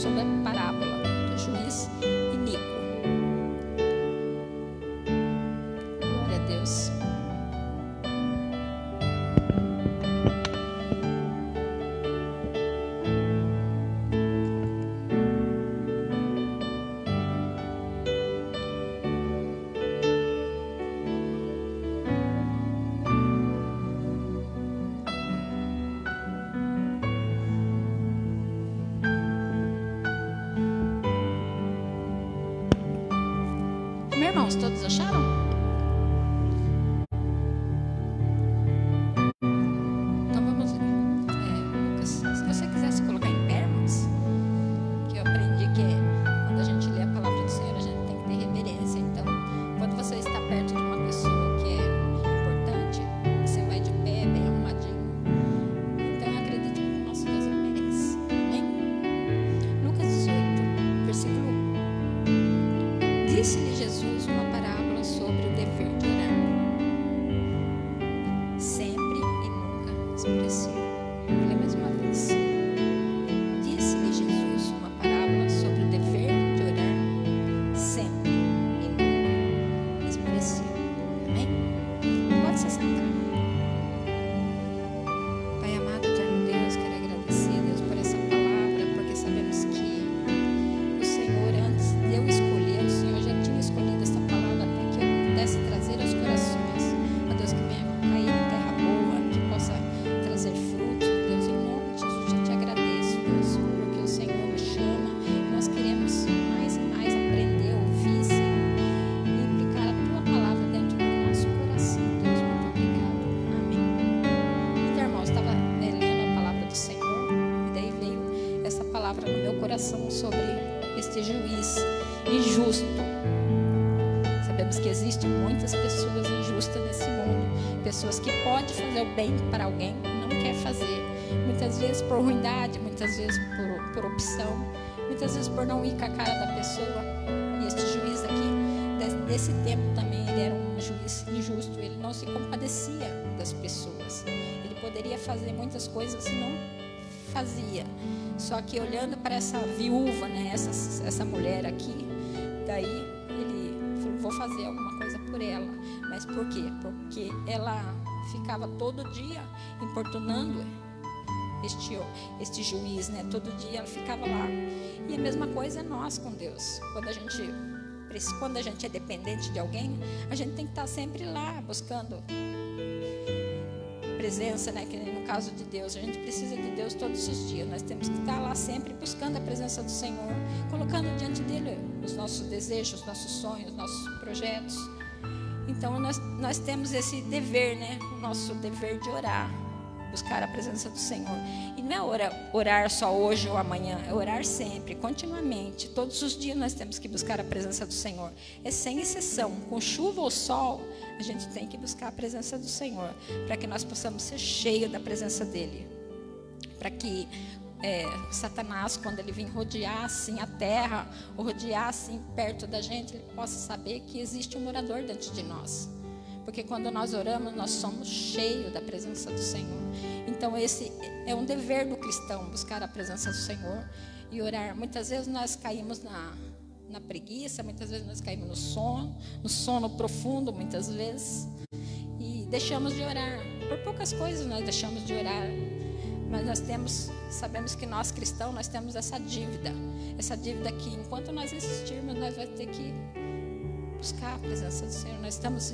sobre a parábola do juiz iníquo. Glória a Deus. Meus irmãos, todos acharam? Então vamos lá. Lucas, se você quiser se colocar em pé, irmãos, que eu aprendi que quando a gente lê a palavra do Senhor, a gente tem que ter reverência. Então, quando você está perto de uma pessoa que é importante, você vai de pé, bem arrumadinho. Então, eu acredito que o nosso Deus merece. Amém? Lucas 18, versículo 1. Disse-lhe Jesus uma parábola sobre o dever de orar. Sempre e nunca esmorecer. Vou ler mais uma vez. Disse-lhe Jesus uma parábola sobre o dever de orar. Sempre e nunca esmorecer. Amém? Pode se sentar. Pai amado, eterno Deus, quero agradecer, Deus, por essa palavra, porque sabemos que o Senhor, antes de eu escolher, o Senhor já tinha escolhido essa palavra para que eu pudesse trazer aos corações, a Deus, que venha cair em terra boa, que possa trazer fruto. Deus, em nome de Jesus, eu te agradeço, Deus, porque o Senhor me chama e nós queremos mais e mais aprender, ouvir, Senhor, e aplicar a tua palavra dentro do nosso coração. Deus, muito obrigado. Amém. Então, irmãos, estava lendo a palavra do Senhor e daí veio essa palavra no meu coração sobre este juiz injusto. Sabemos que existem muitas pessoas injustas nesse mundo, pessoas que podem fazer o bem para alguém e não quer fazer, muitas vezes por ruindade, muitas vezes por opção, muitas vezes por não ir com a cara da pessoa. E este juiz aqui, desse tempo também, ele era um juiz injusto, ele não se compadecia das pessoas, ele poderia fazer muitas coisas e não fazia. Só que olhando para essa viúva, né, essa mulher aqui, daí ele falou, vou fazer alguma coisa por ela. Mas por quê? Porque ela ficava todo dia importunando este juiz, né? Todo dia ela ficava lá. E a mesma coisa é nós com Deus. Quando a gente é dependente de alguém, a gente tem que estar sempre lá buscando presença, né? Que no caso de Deus, a gente precisa de Deus todos os dias. Nós temos que estar lá sempre buscando a presença do Senhor, colocando diante dele os nossos desejos, os nossos sonhos, os nossos projetos. Então nós temos esse dever, né? O nosso dever de orar, buscar a presença do Senhor. E não é orar só hoje ou amanhã, é orar sempre, continuamente. Todos os dias nós temos que buscar a presença do Senhor. É sem exceção, com chuva ou sol, a gente tem que buscar a presença do Senhor, para que nós possamos ser cheios da presença dele. Para que Satanás, quando ele vir rodear assim a terra, ou rodear assim perto da gente, ele possa saber que existe um morador dentro de nós. Porque quando nós oramos, nós somos cheios da presença do Senhor. Então esse é um dever do cristão, buscar a presença do Senhor e orar. Muitas vezes nós caímos na preguiça, muitas vezes nós caímos no sono profundo, muitas vezes, e deixamos de orar. Por poucas coisas nós deixamos de orar. Mas sabemos que nós cristãos, nós temos essa dívida que enquanto nós existirmos, nós vamos ter que buscar a presença do Senhor. Nós estamos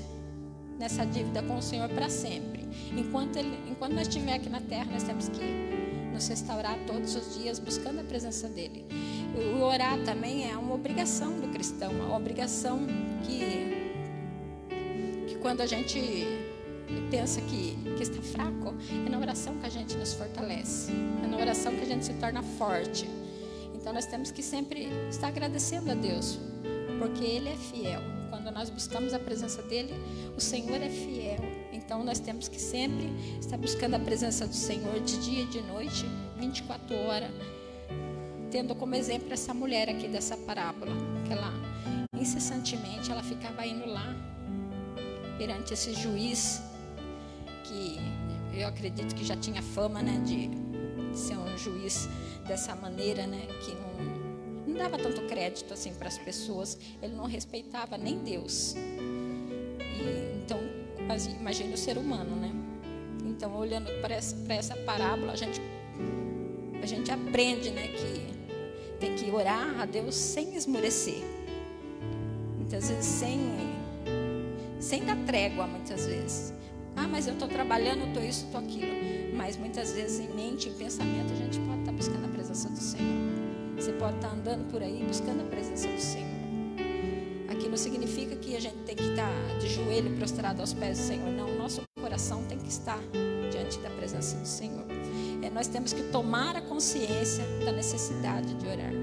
nessa dívida com o Senhor para sempre. Enquanto nós estivermos aqui na terra, nós temos que nos restaurar todos os dias, buscando a presença dele. O orar também é uma obrigação do cristão, uma obrigação que quando a gente pensa que está fraco, é na oração que a gente nos fortalece, é na oração que a gente se torna forte. Então nós temos que sempre estar agradecendo a Deus, porque Ele é fiel. Quando nós buscamos a presença dEle, o Senhor é fiel. Então nós temos que sempre estar buscando a presença do Senhor de dia e de noite, 24 horas, tendo como exemplo essa mulher aqui dessa parábola, que ela incessantemente ela ficava indo lá perante esse juiz, que eu acredito que já tinha fama, né, de ser um juiz dessa maneira, né, que dava tanto crédito assim para as pessoas, ele não respeitava nem Deus. Então, imagine o ser humano, né? Então, olhando para essa parábola, a gente aprende, né, que tem que orar a Deus sem esmorecer. Muitas vezes sem dar trégua, muitas vezes. Mas eu estou trabalhando, estou isso, estou aquilo. Mas muitas vezes em mente, em pensamento, a gente pode estar buscando a presença do Senhor. Você pode estar andando por aí buscando a presença do Senhor. Aqui não significa que a gente tem que estar de joelho prostrado aos pés do Senhor. Não, o nosso coração tem que estar diante da presença do Senhor. Nós temos que tomar a consciência da necessidade de orar.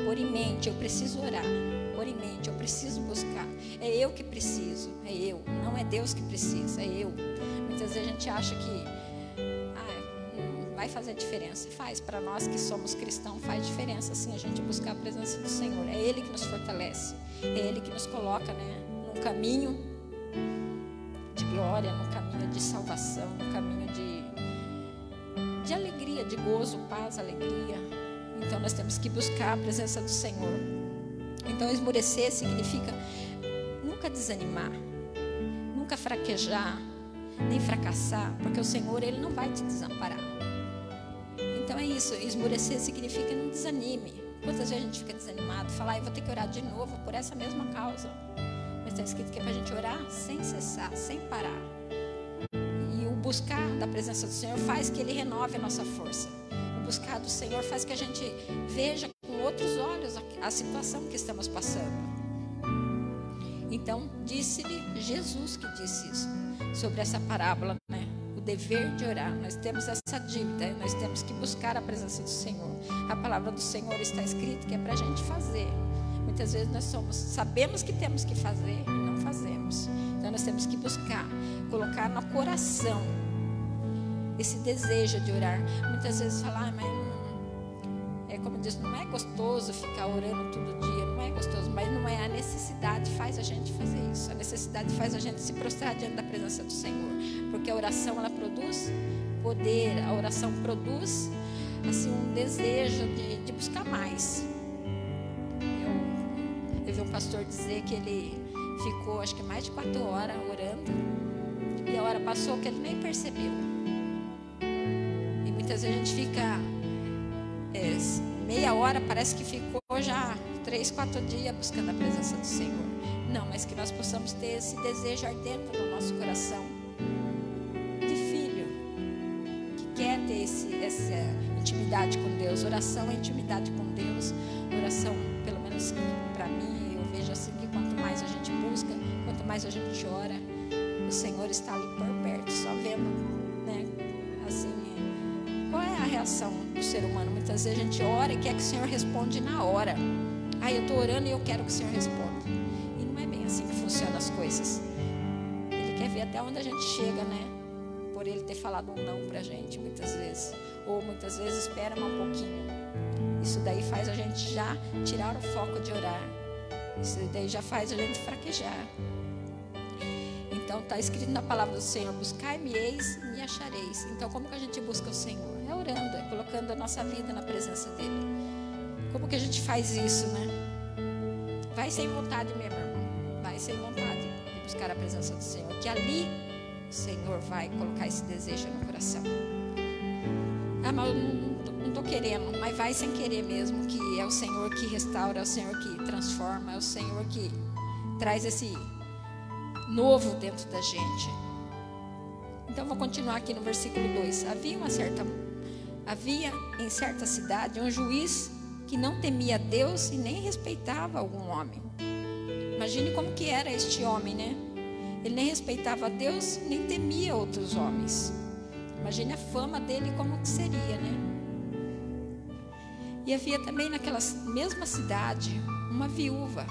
Pôr em mente, eu preciso orar. Pôr em mente, eu preciso buscar. É eu que preciso, é eu. Não é Deus que precisa, é eu. Muitas vezes a gente acha que não vai fazer diferença. Faz, para nós que somos cristãos, faz diferença sim a gente buscar a presença do Senhor. É Ele que nos fortalece, é Ele que nos coloca, né, num caminho de glória, num caminho de salvação, num caminho de alegria, de gozo, paz, alegria. Então nós temos que buscar a presença do Senhor. Então esmorecer significa nunca desanimar, nunca fraquejar, nem fracassar, porque o Senhor, Ele não vai te desamparar. Então é isso, esmorecer significa não desanime. Quantas vezes a gente fica desanimado, fala, eu vou ter que orar de novo por essa mesma causa. Mas está escrito que é para a gente orar sem cessar, sem parar. E o buscar da presença do Senhor faz que Ele renove a nossa força. O buscar do Senhor faz que a gente veja com outros olhos a situação que estamos passando. Então, disse-lhe Jesus que disse isso, sobre essa parábola, né? O dever de orar. Nós temos essa dívida, nós temos que buscar a presença do Senhor. A palavra do Senhor está escrita que é para a gente fazer. Muitas vezes nós sabemos que temos que fazer e não fazemos. Então nós temos que buscar, colocar no coração esse desejo de orar. Muitas vezes falar, mas como diz, não é gostoso ficar orando todo dia, não é gostoso, mas não é. A necessidade faz a gente fazer isso. A necessidade faz a gente se prostrar diante da presença do Senhor, porque a oração, ela produz poder, a oração produz assim um desejo de buscar mais. Eu vi um pastor dizer que ele ficou acho que mais de 4 horas orando e a hora passou que ele nem percebeu. E muitas vezes a gente fica meia hora, parece que ficou já 3, 4 dias buscando a presença do Senhor. Não, mas que nós possamos ter esse desejo ardendo no nosso coração de filho que quer ter essa intimidade com Deus. Oração é intimidade com Deus. Oração, pelo menos para mim, eu vejo assim que quanto mais a gente busca, quanto mais a gente ora, o Senhor está ali por perto, só vendo, né? Assim, qual é a reação do ser humano? Muitas vezes a gente ora e quer que o Senhor responda na hora. Eu estou orando e eu quero que o Senhor responda. E não é bem assim que funcionam as coisas. Ele quer ver até onde a gente chega, né? Por Ele ter falado um não pra gente, muitas vezes. Ou muitas vezes espera mais um pouquinho. Isso daí faz a gente já tirar o foco de orar. Isso daí já faz a gente fraquejar. Então está escrito na palavra do Senhor: buscai-me-eis e me achareis. Então como que a gente busca o Senhor? É orando, é colocando a nossa vida na presença dEle. Como que a gente faz isso, né? Vai sem vontade mesmo, irmão. Vai sem vontade de buscar a presença do Senhor, que ali o Senhor vai colocar esse desejo no coração. Mas eu não estou querendo, mas vai sem querer mesmo, que é o Senhor que restaura, é o Senhor que transforma, é o Senhor que traz esse novo dentro da gente. Então vou continuar aqui no versículo 2. Havia em certa cidade um juiz que não temia Deus e nem respeitava algum homem. Imagine como que era este homem, né? Ele nem respeitava Deus, nem temia outros homens. Imagine a fama dele como que seria, né? E havia também naquela mesma cidade uma viúva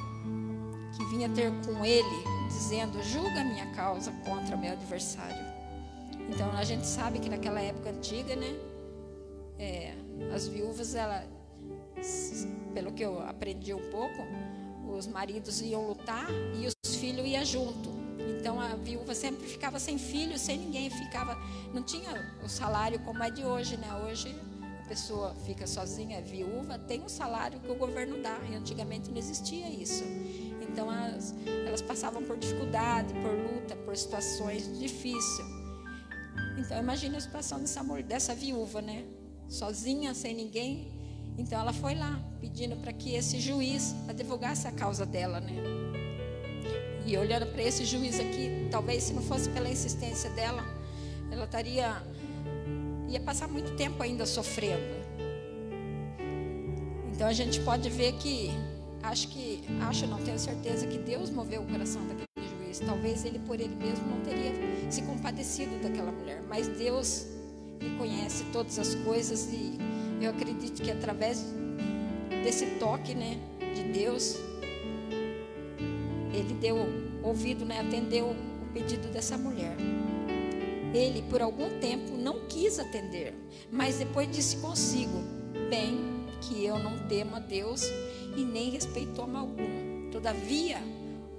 que vinha ter com ele, dizendo: julga a minha causa contra meu adversário. Então a gente sabe que naquela época antiga, né? As viúvas, pelo que eu aprendi um pouco, os maridos iam lutar e os filhos iam junto. Então a viúva sempre ficava sem filho, sem ninguém, não tinha o salário como é de hoje, né? Hoje a pessoa fica sozinha, é viúva, tem um salário que o governo dá, e antigamente não existia isso. Então elas passavam por dificuldade, por luta, por situações difíceis. Então imagina a situação dessa viúva, né? Sozinha, sem ninguém. Então ela foi lá pedindo para que esse juiz advogasse a causa dela, né? E olhando para esse juiz aqui, talvez se não fosse pela insistência dela, ela ia passar muito tempo ainda sofrendo. Então a gente pode ver que não tenho certeza que Deus moveu o coração daquele juiz. Talvez ele por ele mesmo não teria se compadecido daquela mulher, mas Deus, ele conhece todas as coisas, e eu acredito que através desse toque, né, de Deus, ele deu ouvido, né, atendeu o pedido dessa mulher. Ele por algum tempo não quis atender, mas depois disse consigo: bem que eu não temo a Deus e nem respeito homem algum. Todavia,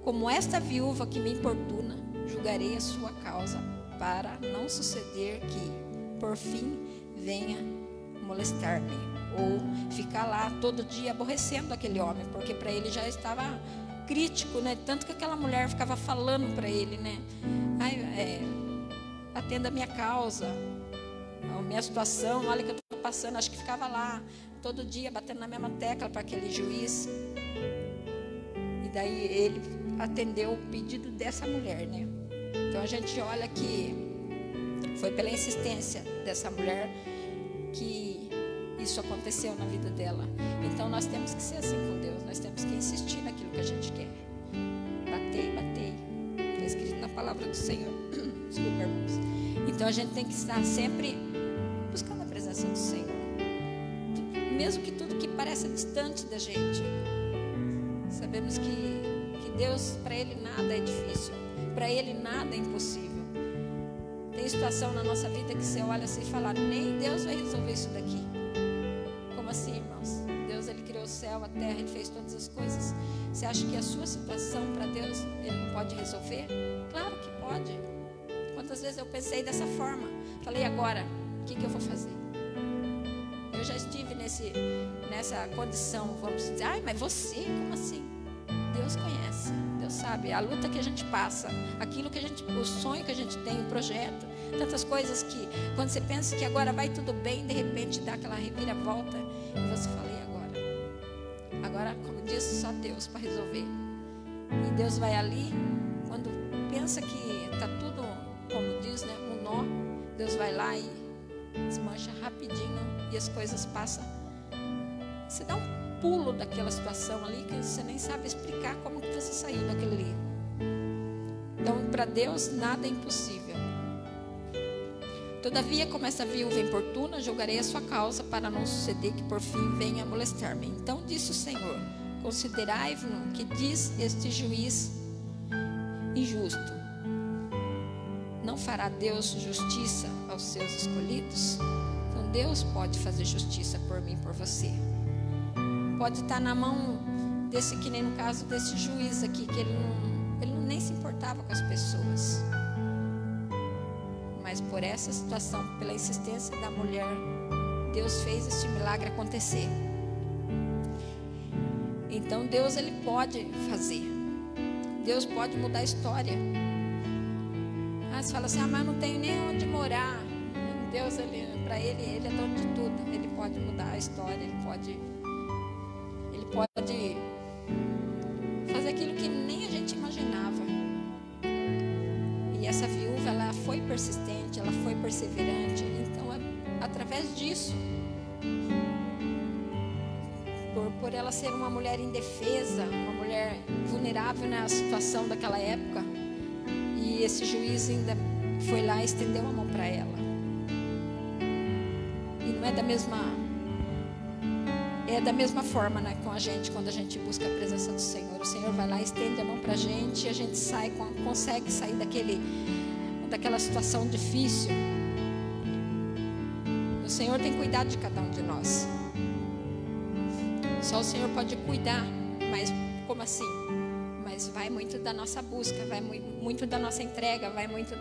como esta viúva que me importuna, julgarei a sua causa, para não suceder que, por fim, venha molestar-me, ou ficar lá todo dia aborrecendo aquele homem, porque para ele já estava crítico, né? Tanto que aquela mulher ficava falando para ele, né? Atenda a minha causa, a minha situação, olha que eu estou passando. Acho que ficava lá todo dia batendo na mesma tecla para aquele juiz. E daí ele atendeu o pedido dessa mulher, né? Então a gente olha que foi pela insistência dessa mulher que isso aconteceu na vida dela. Então nós temos que ser assim com Deus. Nós temos que insistir naquilo que a gente quer. Batei. Está escrito na palavra do Senhor. Desculpa, irmãos. Então a gente tem que estar sempre buscando a presença do Senhor, mesmo que tudo que pareça distante da gente. Sabemos que Deus, para Ele nada é difícil, para Ele nada é impossível. Tem situação na nossa vida que você olha assim e fala: nem Deus vai resolver isso daqui. Como assim, irmãos? Deus, Ele criou o céu, a terra, Ele fez todas as coisas. Você acha que a sua situação para Deus Ele não pode resolver? Claro que pode. Quantas vezes eu pensei dessa forma? Falei: agora, o que eu vou fazer? Eu já estive nessa condição, vamos dizer: mas você, como assim? Deus conhece, Deus sabe a luta que a gente passa, aquilo que o sonho que a gente tem, o projeto, tantas coisas que quando você pensa que agora vai tudo bem, de repente dá aquela reviravolta e você fala: e agora? Agora, como diz, só Deus para resolver. E Deus vai ali, quando pensa que está tudo, como diz, né, um nó, Deus vai lá e desmancha rapidinho e as coisas passam. Você dá um pulo daquela situação ali que você nem sabe explicar como que você saiu daquele ali. Então, para Deus nada é impossível. Todavia, como essa viúva importuna, julgarei a sua causa, para não suceder que por fim venha molestar-me. Então disse o Senhor: considerai-vos o que diz este juiz injusto. Não fará Deus justiça aos seus escolhidos? Então Deus pode fazer justiça por mim e por você. Pode estar na mão desse, que nem no caso desse juiz aqui, que ele nem se importava com as pessoas. Mas por essa situação, pela insistência da mulher, Deus fez este milagre acontecer. Então Deus, Ele pode fazer. Deus pode mudar a história. Você fala assim: mas eu não tenho nem onde morar. Deus, para Ele é dono de tudo. Ele pode mudar a história, Ele pode fazer aquilo que nem a gente imaginava. E essa viúva, ela foi persistente, ela foi perseverante. Então, através disso, por ela ser uma mulher indefesa, uma mulher vulnerável na situação daquela época, e esse juiz ainda foi lá e estendeu a mão para ela. E não é da mesma forma, né, com a gente, quando a gente busca a presença do Senhor. O Senhor vai lá, estende a mão para a gente, e a gente consegue sair daquela situação difícil. O Senhor tem cuidado de cada um de nós. Só o Senhor pode cuidar. Mas como assim? Mas vai muito da nossa busca, vai muito da nossa entrega, vai muito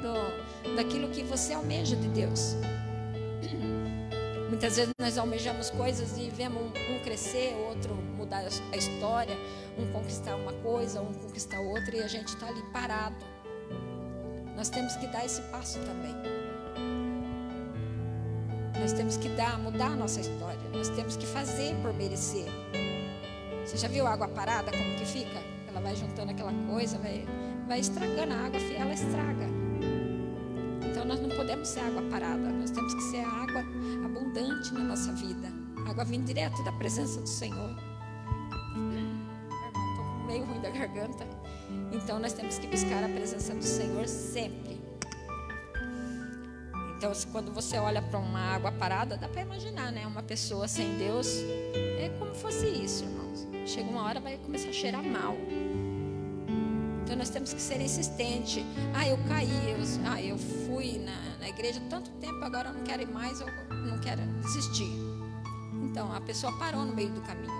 daquilo que você almeja de Deus. Muitas vezes nós almejamos coisas e vemos um crescer, outro mudar a história, um conquistar uma coisa, um conquistar outra, e a gente está ali parado. Nós temos que dar esse passo também. Nós temos que mudar a nossa história. Nós temos que fazer por merecer. Você já viu a água parada, como que fica? Ela vai juntando aquela coisa, vai estragando a água, ela estraga. Então nós não podemos ser água parada. Nós temos que ser a água abundante na nossa vida. Água vindo direto da presença do Senhor. Estou meio ruim da garganta. Então nós temos que buscar a presença do Senhor sempre. Então quando você olha para uma água parada, dá para imaginar, né? Uma pessoa sem Deus é como fosse isso, irmãos. Chega uma hora, vai começar a cheirar mal. Então nós temos que ser insistentes. Eu caí, eu fui na igreja tanto tempo, agora eu não quero ir mais, eu não quero desistir. Então a pessoa parou no meio do caminho.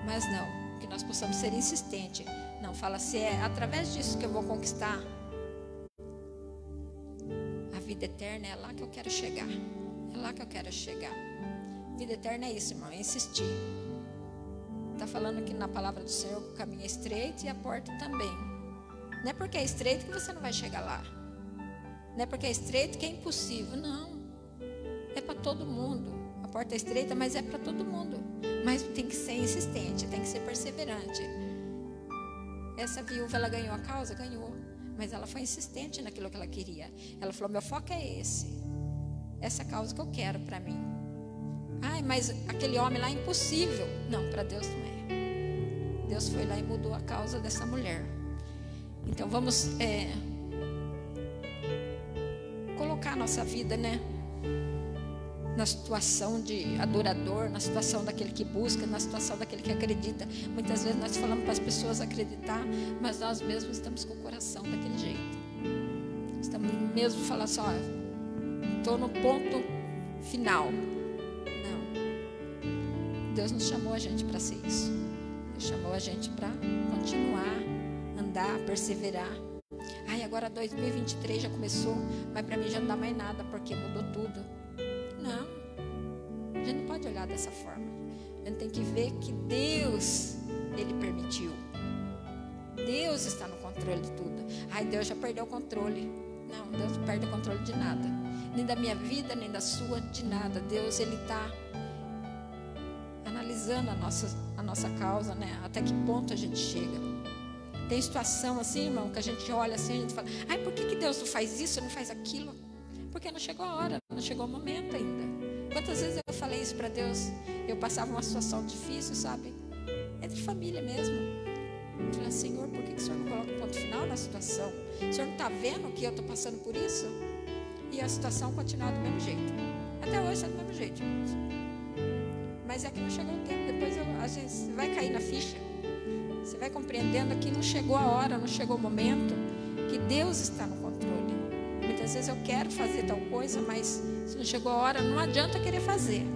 Mas não, que nós possamos ser insistentes. Não, fala, se é através disso que eu vou conquistar a vida eterna, é lá que eu quero chegar. É lá que eu quero chegar. Vida eterna é isso, irmão, é insistir. Está falando aqui na palavra do Senhor que o caminho é estreito e a porta também. Não é porque é estreito que você não vai chegar lá. Não é porque é estreito que é impossível. Não. É para todo mundo. A porta é estreita, mas é para todo mundo. Mas tem que ser insistente, tem que ser perseverante. Essa viúva, ela ganhou a causa? Ganhou. Mas ela foi insistente naquilo que ela queria. Ela falou, meu foco é esse. Essa causa que eu quero para mim. Mas aquele homem lá é impossível. Não, para Deus não é. Deus foi lá e mudou a causa dessa mulher. Então vamos colocar a nossa vida, né, na situação de adorador, na situação daquele que busca, na situação daquele que acredita. Muitas vezes nós falamos para as pessoas acreditar, mas nós mesmos estamos com o coração daquele jeito. Estamos mesmo falando assim, estou no ponto final. Deus não chamou a gente para ser isso. Deus chamou a gente para continuar, andar, perseverar. Agora 2023 já começou, mas para mim já não dá mais nada, porque mudou tudo. Não, a gente não pode olhar dessa forma. A gente tem que ver que Deus, Ele permitiu. Deus está no controle de tudo. Deus já perdeu o controle. Não, Deus não perde o controle de nada. Nem da minha vida, nem da sua, de nada. Deus, Ele está analisando a nossa causa, né? Até que ponto a gente chega. Tem situação assim, irmão, que a gente olha assim, a gente fala, por que Deus não faz isso, não faz aquilo? Porque não chegou a hora, não chegou o momento ainda. Quantas vezes eu falei isso para Deus? Eu passava uma situação difícil, sabe? Entre família mesmo. Eu falei, Senhor, por que o Senhor não coloca um ponto final na situação? O Senhor não está vendo que eu estou passando por isso? E a situação continua do mesmo jeito. Até hoje está do mesmo jeito. Mas é que não chegou o tempo. Depois a gente vai cair na ficha. Você vai compreendendo que não chegou a hora, não chegou o momento, que Deus está no controle. Muitas vezes eu quero fazer tal coisa, mas se não chegou a hora, não adianta querer fazer.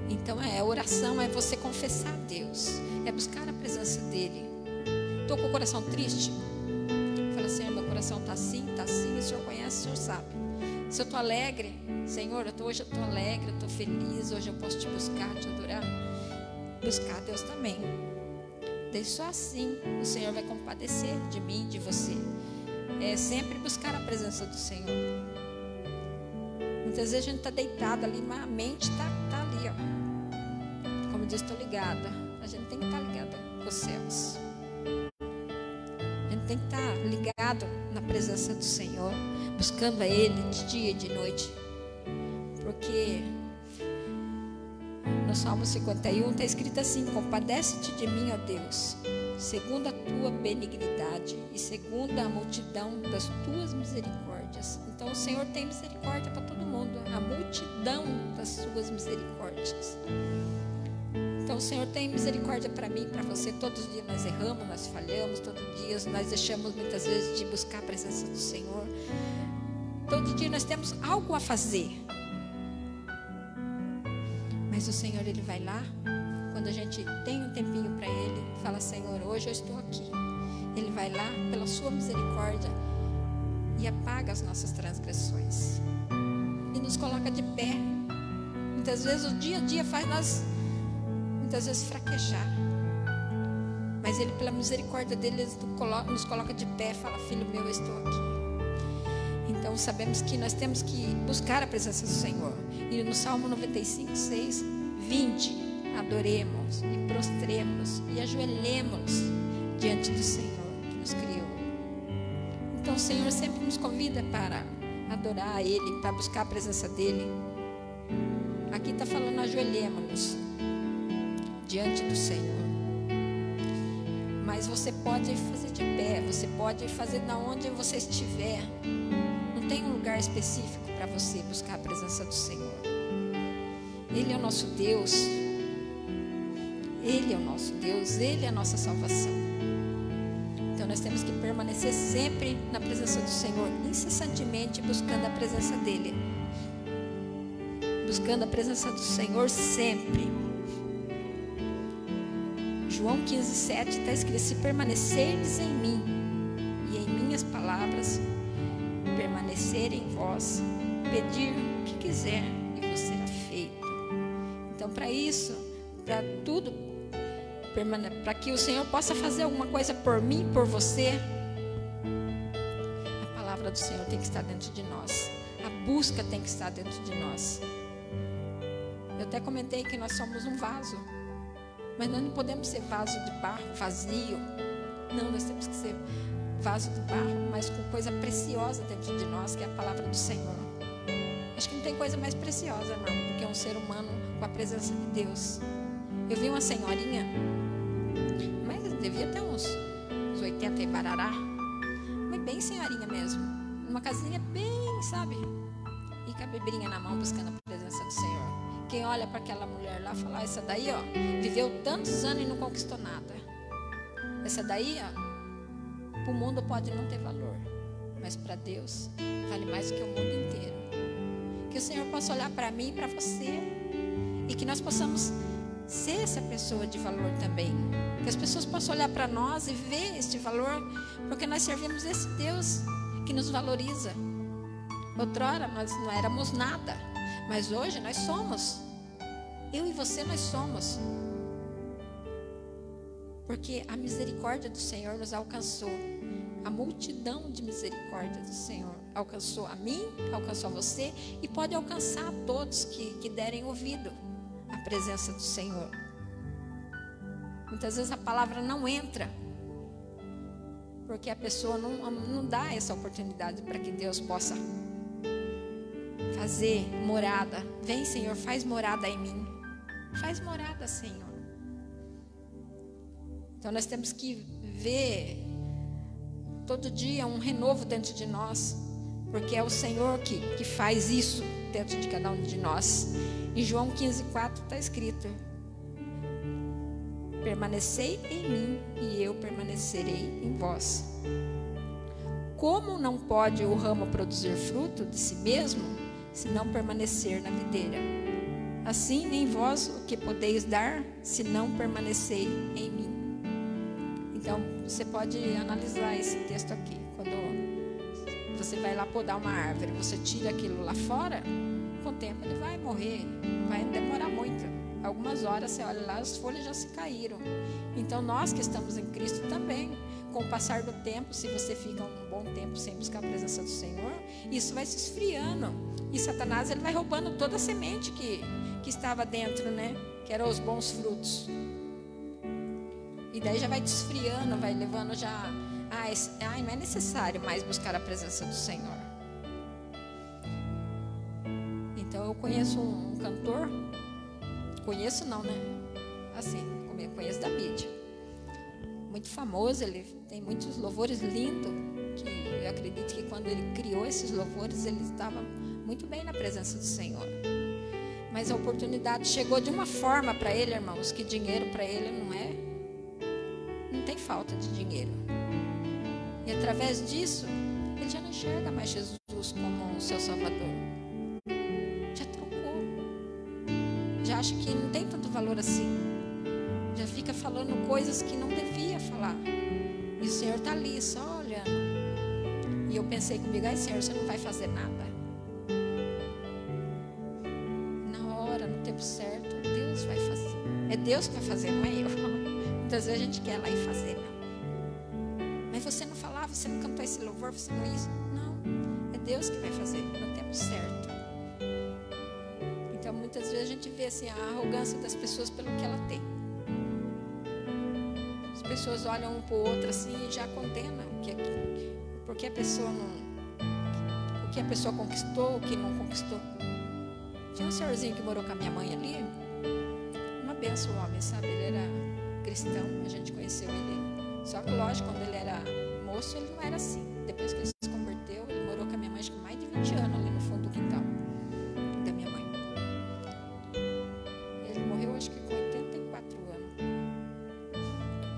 Então a oração é você confessar a Deus, é buscar a presença dEle. Estou com o coração triste? Fala, Senhor, meu coração está assim, o Senhor conhece, o Senhor sabe. Se eu estou alegre, Senhor, hoje eu estou alegre, eu estou feliz, hoje eu posso te buscar, te adorar. Buscar a Deus também. Só assim o Senhor vai compadecer de mim, de você. É sempre buscar a presença do Senhor. Muitas vezes a gente está deitado ali, mas a mente está ali, ó. Como diz, estou ligada. A gente tem que estar ligada com os céus. A gente tem que estar ligado na presença do Senhor, buscando a Ele de dia e de noite. Porque no Salmo 51 está escrito assim: compadece-te de mim, ó Deus, segundo a tua benignidade e segundo a multidão das tuas misericórdias. Então o Senhor tem misericórdia para todo mundo, a multidão das suas misericórdias. Então o Senhor tem misericórdia para mim, para você. Todos os dias nós erramos, nós falhamos, todos os dias nós deixamos muitas vezes de buscar a presença do Senhor. Todo dia nós temos algo a fazer. Mas o Senhor, Ele vai lá, quando a gente tem um tempinho para Ele, fala, Senhor, hoje eu estou aqui. Ele vai lá, pela sua misericórdia, e apaga as nossas transgressões. e nos coloca de pé. Muitas vezes o dia a dia faz nós, muitas vezes, fraquejar. Mas Ele, pela misericórdia dEle, nos coloca de pé e fala: filho meu, eu estou aqui. Então sabemos que nós temos que buscar a presença do Senhor. E no Salmo 95, 6: vinde, adoremos e prostremos e ajoelhemos diante do Senhor que nos criou. Então o Senhor sempre nos convida para adorar a Ele, para buscar a presença dEle. Aqui está falando: ajoelhemos-nos diante do Senhor. Mas você pode fazer de pé, você pode fazer da onde você estiver. Não tem um lugar específico para você buscar a presença do Senhor. Ele é o nosso Deus. Ele é o nosso Deus, Ele é a nossa salvação. Então nós temos que permanecer sempre na presença do Senhor, incessantemente buscando a presença dEle. Buscando a presença do Senhor sempre. João 15:7 está escrito: se permanecerdes em mim e em minhas palavras permanecer em vós, pedir o que quiser e vos será feito. Então, para isso, para tudo, para que o Senhor possa fazer alguma coisa por mim, por você, a palavra do Senhor tem que estar dentro de nós. A busca tem que estar dentro de nós. Eu até comentei que nós somos um vaso, mas nós não podemos ser vaso de barro vazio. Não, nós temos que ser vaso de barro, mas com coisa preciosa dentro de nós, que é a palavra do Senhor. Acho que não tem coisa mais preciosa, irmão, do que um ser humano com a presença de Deus. Eu vi uma senhorinha, mas devia ter uns 80 e barará, mas bem senhorinha mesmo, numa casinha bem, sabe, e com a bebrinha na mão, buscando a presença do Senhor. Quem olha para aquela mulher lá fala: essa daí, ó, viveu tantos anos e não conquistou nada. Essa daí, ó, para o mundo pode não ter valor, mas para Deus vale mais do que o mundo inteiro. Que o Senhor possa olhar para mim e para você, e que nós possamos ser essa pessoa de valor também. Que as pessoas possam olhar para nós e ver este valor, porque nós servimos esse Deus que nos valoriza. Outrora nós não éramos nada, mas hoje nós somos. Eu e você, nós somos. Porque a misericórdia do Senhor nos alcançou. A multidão de misericórdia do Senhor alcançou a mim, alcançou a você, e pode alcançar a todos que derem ouvido à presença do Senhor. Muitas vezes a palavra não entra, porque a pessoa não dá essa oportunidade para que Deus possa fazer morada. Vem, Senhor, faz morada em mim. Faz morada, Senhor. Então nós temos que ver todo dia um renovo dentro de nós, porque é o Senhor que faz isso dentro de cada um de nós. Em João 15:4 está escrito: permanecei em mim e eu permanecerei em vós. Como não pode o ramo produzir fruto de si mesmo, se não permanecer na videira? Assim nem vós o que podeis dar, se não permanecei em mim. Então você pode analisar esse texto aqui. Quando você vai lá podar uma árvore, você tira aquilo lá fora, com o tempo ele vai morrer, vai demorar muito. Algumas horas você olha lá, as folhas já se caíram. Então nós que estamos em Cristo também, com o passar do tempo, se você fica um bom tempo sem buscar a presença do Senhor, isso vai se esfriando. E Satanás, ele vai roubando toda a semente que estava dentro, né? Que eram os bons frutos. E daí já vai desfriando, vai levando já... não é necessário mais buscar a presença do Senhor. Então eu conheço um cantor... Conheço não, né? Assim, conheço da mídia. Muito famoso, ele tem muitos louvores lindos, que eu acredito que quando ele criou esses louvores, ele estava muito bem na presença do Senhor. Mas a oportunidade chegou de uma forma para ele, irmãos, que dinheiro para ele não tem falta de dinheiro. E através disso, ele já não enxerga mais Jesus como o seu Salvador. Já trocou. Já acha que não tem tanto valor assim. Já fica falando coisas que não devia falar. E o Senhor está ali, só olhando. E eu pensei comigo: ai, Senhor, você não vai fazer nada. tempo certo, Deus vai fazer. É Deus que vai fazer, não é eu. Muitas vezes a gente quer ir lá e fazer, não. Mas você não falava, você não cantou esse louvor, você não isso. Não, é Deus que vai fazer no tempo certo. Então muitas vezes a gente vê assim, a arrogância das pessoas pelo que ela tem. As pessoas olham um para o outro assim e já condenam porque a pessoa não, o que a pessoa conquistou, o que não conquistou. Tinha um senhorzinho que morou com a minha mãe ali, uma benção, o homem, sabe? Ele era cristão, a gente conheceu ele. Só que lógico, quando ele era moço, ele não era assim. Depois que ele se converteu, ele morou com a minha mãe acho que mais de 20 anos ali no fundo do quintal da minha mãe. Ele morreu acho que com 84 anos.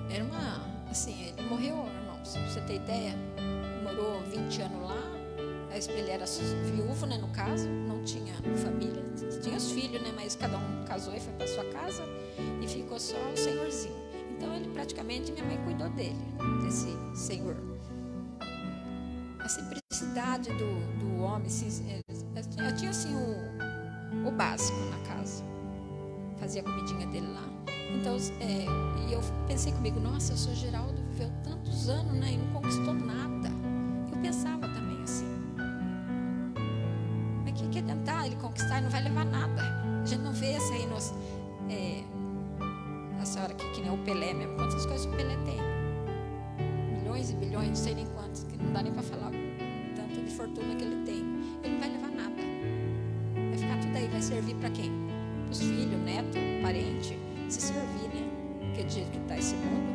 Era uma, assim, ele morreu, irmãos, pra você ter ideia, morou 20 anos lá. Ele era viúvo, né, no caso, não tinha família, tinha os filhos, né, mas cada um casou e foi para sua casa e ficou só o senhorzinho. Então ele praticamente, minha mãe cuidou dele, desse senhor. A simplicidade do homem, eu tinha assim o básico na casa, fazia a comidinha dele lá. Então, e eu pensei comigo, nossa, o senhor Geraldo viveu tantos anos, né, e não conquistou nada. Eu pensava também assim. Que adiantar ele conquistar e não vai levar nada. A gente não vê isso aí a senhora que nem o Pelé mesmo. Quantas coisas o Pelé tem? Milhões e bilhões, não sei nem quantos, que não dá nem para falar tanto de fortuna que ele tem. Ele não vai levar nada. Vai ficar tudo aí, vai servir para quem? Para os filhos, neto, parente, se servir, né? Que é do jeito que está esse mundo.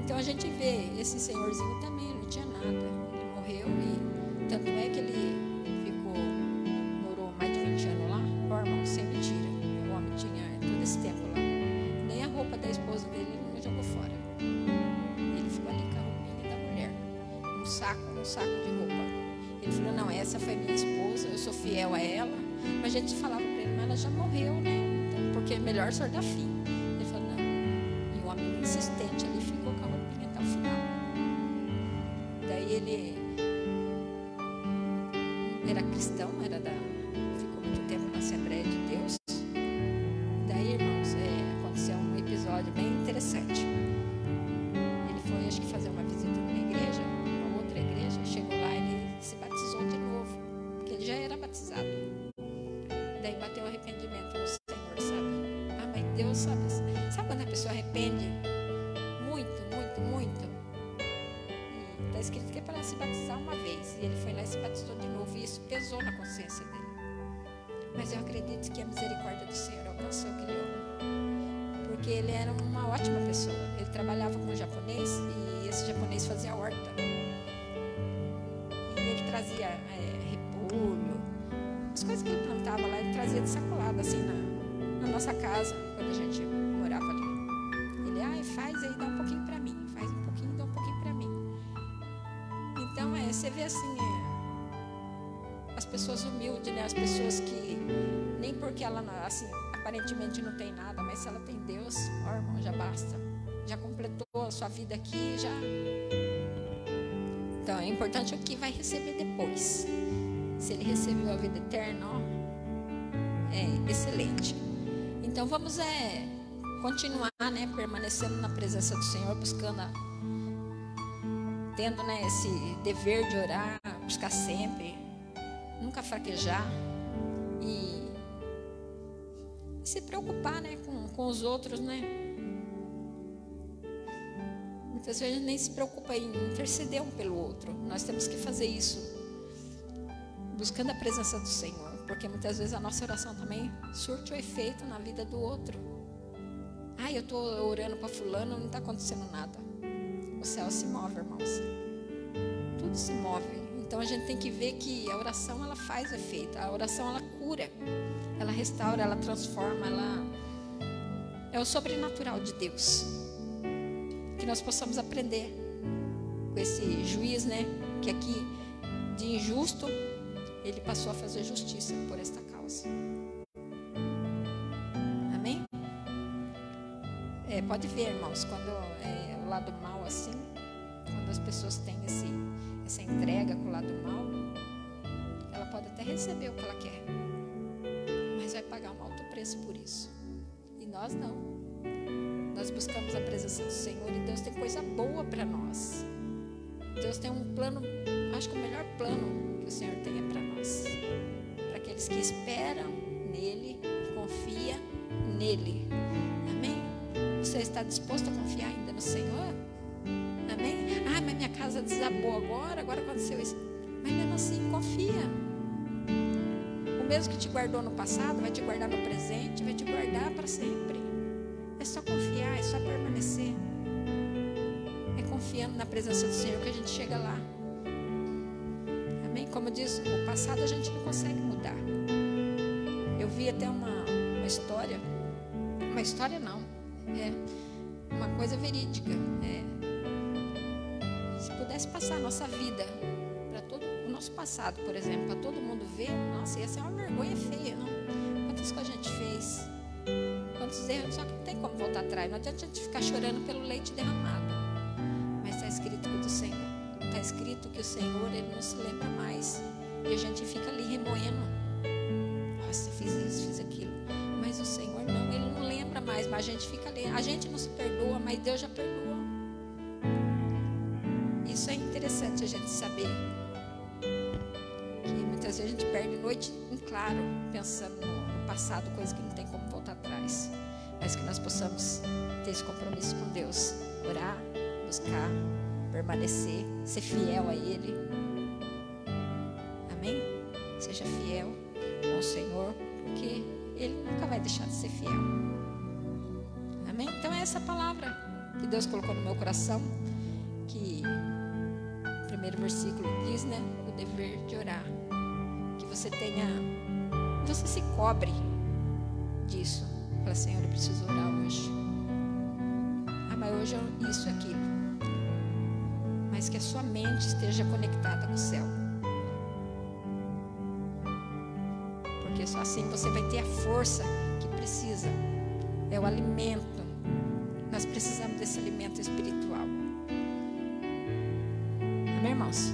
Então a gente vê esse senhorzinho também, ele não tinha nada. Ele morreu e tanto é que ele sem mentira, o homem tinha todo esse tempo lá, nem a roupa da esposa dele ele não jogou fora, ele ficou ali com a roupinha da mulher, um saco de roupa. Ele falou, não, essa foi minha esposa, eu sou fiel a ela, mas a gente falava para ele, mas ela já morreu, né, então, porque é melhor só dar fim. Ele falou, não, e o homem insistente ali ficou com a roupinha até o final. Daí ele era cristão, ficou muito tempo na Assembleia de Deus. Daí, irmãos, aconteceu um episódio bem interessante. Ele foi, acho que, fazer uma visita numa igreja, uma outra igreja, chegou lá e ele se batizou de novo, porque ele já era batizado. Daí bateu arrependimento no Senhor, sabe? Ah, mas Deus sabe quando a pessoa arrepende muito, muito, muito? E está escrito que é para se batizar uma vez, e ele foi lá e se batizou de novo, e isso pesou na consciência dele. Mas eu acredito que a misericórdia do Senhor alcançou aquele homem, porque ele era uma ótima pessoa. Ele trabalhava com um japonês e esse japonês fazia horta, e ele trazia repolho, as coisas que ele plantava lá, ele trazia de sacolada assim na nossa casa, quando a gente morava ali. Ele, faz aí, dá um pouquinho para mim, faz um pouquinho, dá um pouquinho para mim. Então você vê assim, as pessoas humildes, né? As pessoas que nem porque ela assim, aparentemente não tem nada, mas se ela tem Deus, ó, irmão, já basta, já completou a sua vida aqui, já. Então é importante o que vai receber depois. Se ele recebeu a vida eterna, ó, é excelente. Então vamos continuar, né, permanecendo na presença do Senhor, buscando, tendo, né, esse dever de orar, buscar sempre, nunca fraquejar e se preocupar, né, com os outros, né? Muitas vezes a gente nem se preocupa em interceder um pelo outro. Nós temos que fazer isso, buscando a presença do Senhor, porque muitas vezes a nossa oração também surte o efeito na vida do outro. Eu estou orando para fulano, não está acontecendo nada. O céu se move, irmãos. Tudo se move. Então a gente tem que ver que a oração, ela faz efeito. A oração, ela cura, ela restaura, ela transforma, ela é o sobrenatural de Deus. Que nós possamos aprender com esse juiz, né, que aqui de injusto ele passou a fazer justiça por esta causa. Amém? Pode ver, irmãos, quando é o lado mal assim, quando as pessoas têm essa entrega com o lado mal, ela pode até receber o que ela quer, mas vai pagar um alto preço por isso. E nós não. Nós buscamos a presença do Senhor e Deus tem coisa boa para nós. Deus tem um plano, acho que o melhor plano que o Senhor tenha para nós. Para aqueles que esperam nele, que confiam nele. Amém? Você está disposto a confiar ainda no Senhor? Amém? Ah, mas minha casa desabou agora aconteceu isso. Mas mesmo assim, confia. O mesmo que te guardou no passado, vai te guardar no presente, vai te guardar para sempre. É só confiar, é só permanecer. É confiando na presença do Senhor que a gente chega lá. Amém? Como eu disse, o passado a gente não consegue mudar. Eu vi até uma história. Uma história não. É uma coisa verídica. Se pudesse passar a nossa vida para todo o nosso passado, por exemplo, para todo mundo ver, nossa, ia ser uma vergonha feia, não? Quantas coisas a gente fez, quantos erros, só que não tem como voltar atrás. Não adianta a gente ficar chorando pelo leite derramado. Mas está escrito que o Senhor, está escrito que o Senhor, Ele não se lembra mais. E a gente fica ali remoendo. Nossa, fiz isso, fiz aquilo. Mas o Senhor não, Ele não lembra mais. Mas a gente fica ali, a gente não se perdoa, mas Deus já perdoa. Isso é interessante a gente saber. Que muitas vezes a gente perde noite em claro, pensando no passado, coisa que não tem como voltar atrás. Mas que nós possamos ter esse compromisso com Deus. Orar, buscar, permanecer, ser fiel a Ele. Amém? Seja fiel com o Senhor, porque Ele nunca vai deixar de ser fiel. Amém? Então é essa palavra que Deus colocou no meu coração, que o primeiro versículo diz, né? O dever de orar. Que você tenha, você se cobre disso. Fala, Senhor, eu preciso orar hoje. Ah, mas hoje eu isso e aquilo. Mas que a sua mente esteja conectada com o céu. Porque só assim você vai ter a força que precisa. É o alimento. Nós precisamos desse alimento espiritual. Amém, irmãos?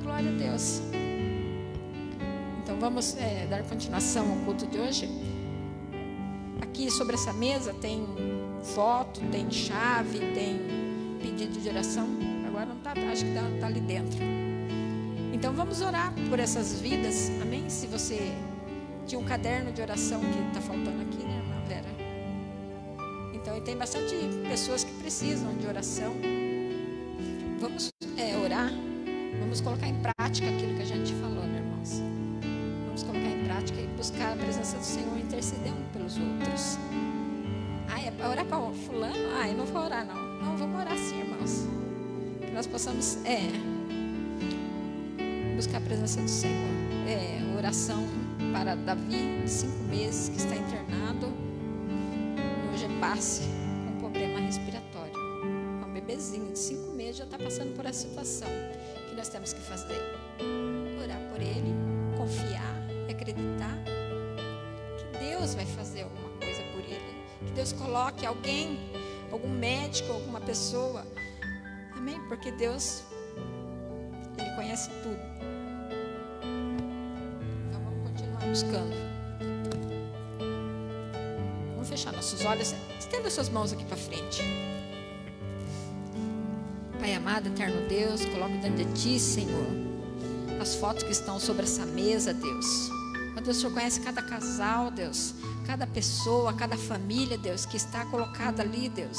Glória a Deus. Então vamos dar continuação ao culto de hoje. Aqui sobre essa mesa tem foto, tem chave, tem pedido de oração. Agora não está, acho que está ali dentro. Então vamos orar por essas vidas. Amém? Se você tinha um caderno de oração que está faltando aqui, né, irmã Vera? Então tem bastante pessoas que precisam de oração. Vamos orar. Vamos colocar em prática aquilo que a gente falou, né, irmãos? Vamos colocar em prática e buscar a presença do Senhor e interceder um pelos outros. É para orar para fulano? Eu não vou orar, não. Não, vamos orar sim, irmãos. Que nós possamos buscar a presença do Senhor. Oração para Davi, de 5 meses, que está internado no Gepasse, com problema respiratório. É um bebezinho de 5 meses, já está passando por essa situação. O que nós temos que fazer? Orar por ele, confiar, acreditar que Deus vai fazer alguma coisa por ele. Que Deus coloque alguém, algum médico, alguma pessoa. Amém? Porque Deus, Ele conhece tudo. Então vamos continuar buscando. Vamos fechar nossos olhos. Estenda suas mãos aqui para frente. Pai amado, eterno Deus, coloco diante de Ti, Senhor, as fotos que estão sobre essa mesa, Deus. Ó Deus, o Senhor conhece cada casal, Deus, cada pessoa, cada família, Deus, que está colocada ali, Deus.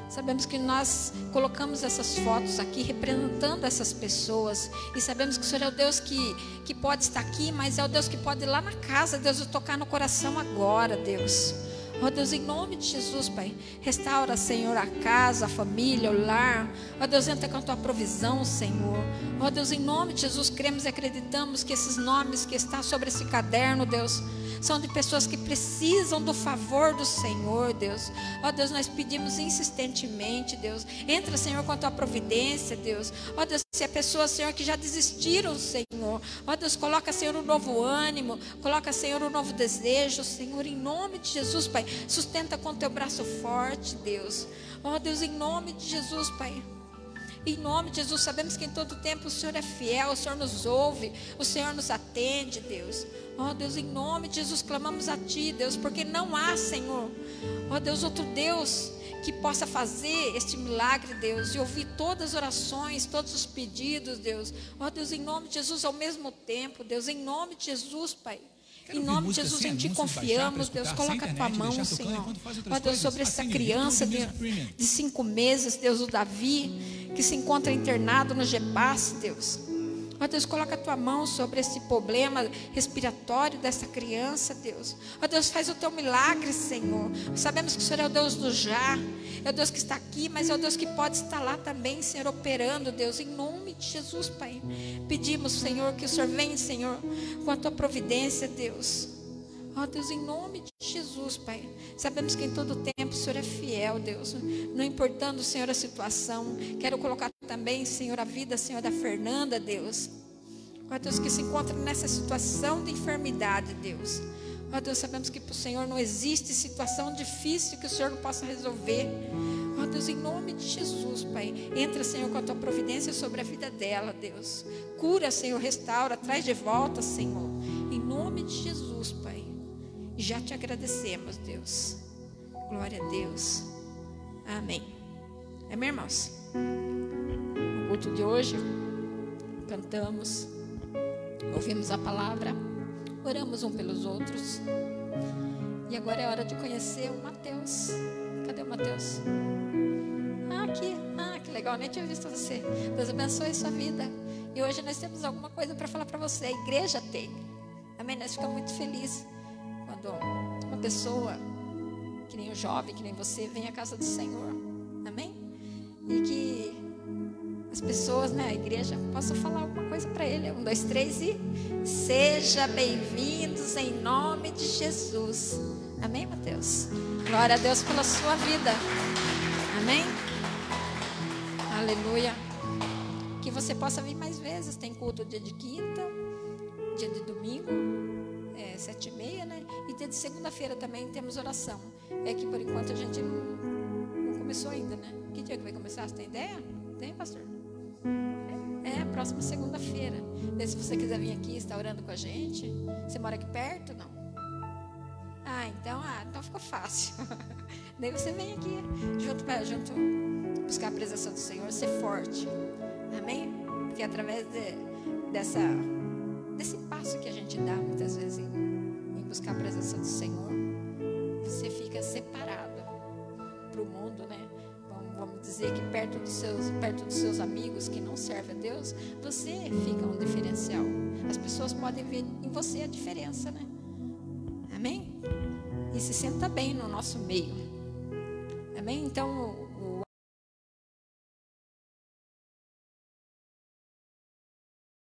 Sabemos que nós colocamos essas fotos aqui representando essas pessoas. E sabemos que o Senhor é o Deus que pode estar aqui, mas é o Deus que pode ir lá na casa, Deus, e tocar no coração agora, Deus. Ó Deus, em nome de Jesus, Pai, restaura, Senhor, a casa, a família, o lar. Ó Deus, entra com a Tua provisão, Senhor. Ó Deus, em nome de Jesus, cremos e acreditamos que esses nomes que estão sobre esse caderno, Deus, são de pessoas que precisam do favor do Senhor, Deus. Ó Deus, nós pedimos insistentemente, Deus, entra, Senhor, com a Tua providência, Deus. Ó Deus, se é pessoas, Senhor, que já desistiram, Senhor, ó Deus, coloca, Senhor, um novo ânimo, coloca, Senhor, um novo desejo, Senhor, em nome de Jesus, Pai, sustenta com Teu braço forte, Deus. Ó Deus, em nome de Jesus, Pai, Em nome de Jesus, sabemos que em todo tempo o Senhor é fiel, o Senhor nos ouve, o Senhor nos atende, Deus. Ó Deus, em nome de Jesus, clamamos a Ti, Deus, porque não há, Senhor, ó Deus, outro Deus que possa fazer este milagre, Deus, e ouvir todas as orações, todos os pedidos, Deus. Ó Deus, em nome de Jesus, ao mesmo tempo, Deus, em nome de Jesus, Pai. Em nome de Jesus, em Ti confiamos, Deus. Coloca a Tua mão, Senhor. Ó Deus, sobre essa criança de 5 meses, Deus, o Davi, que se encontra internado no GEPAS, Deus. Ó Deus, coloca a Tua mão sobre esse problema respiratório dessa criança, Deus. Ó Deus, faz o Teu milagre, Senhor. Sabemos que o Senhor é o Deus do já, é o Deus que está aqui, mas é o Deus que pode estar lá também, Senhor, operando, Deus, em nome de Jesus, Pai. Pedimos, Senhor, que o Senhor venha, Senhor, com a Tua providência, Deus. Ó Deus, em nome de Jesus, Pai. Sabemos que em todo tempo o Senhor é fiel, Deus. Não importando, Senhor, a situação. Quero colocar também, Senhor, a vida, Senhor, da Fernanda, Deus. Ó Deus, que se encontra nessa situação de enfermidade, Deus. Ó Deus, sabemos que para o Senhor não existe situação difícil que o Senhor não possa resolver. Ó Deus, em nome de Jesus, Pai. Entra, Senhor, com a Tua providência sobre a vida dela, Deus. Cura, Senhor, restaura, traz de volta, Senhor. Em nome de Jesus, Pai. E já Te agradecemos, Deus. Glória a Deus. Amém. Amém, irmãos? No culto de hoje, cantamos, ouvimos a palavra, oramos um pelos outros. E agora é hora de conhecer o Mateus. Cadê o Mateus? Aqui. Que legal, nem tinha visto você. Deus abençoe a sua vida. E hoje nós temos alguma coisa para falar para você. A igreja tem. Amém? Nós ficamos muito felizes quando uma pessoa, que nem o jovem, que nem você, vem à casa do Senhor. Amém? E que as pessoas, né, a igreja, possam falar alguma coisa para ele. 1, 2, 3 e seja bem-vindos em nome de Jesus. Amém, Mateus? Glória a Deus pela sua vida. Amém? Aleluia. Que você possa vir mais vezes. Tem culto dia de quinta, dia de domingo, 7h30, né? E dia de segunda-feira também temos oração. É que por enquanto a gente não começou ainda, né? Que dia que vai começar? Você tem ideia? Tem, pastor? Próxima segunda-feira. Se você quiser vir aqui, estar orando com a gente. Você mora aqui perto? Não? Então ficou fácil. Daí você vem aqui junto buscar a presença do Senhor, ser forte. Amém? Porque através desse passo que a gente dá muitas vezes em buscar a presença do Senhor, você fica separado para o mundo, né? Vamos dizer que perto dos seus amigos que não servem a Deus, você fica um diferencial. As pessoas podem ver em você a diferença, né? Amém? E se senta bem no nosso meio. Amém? Então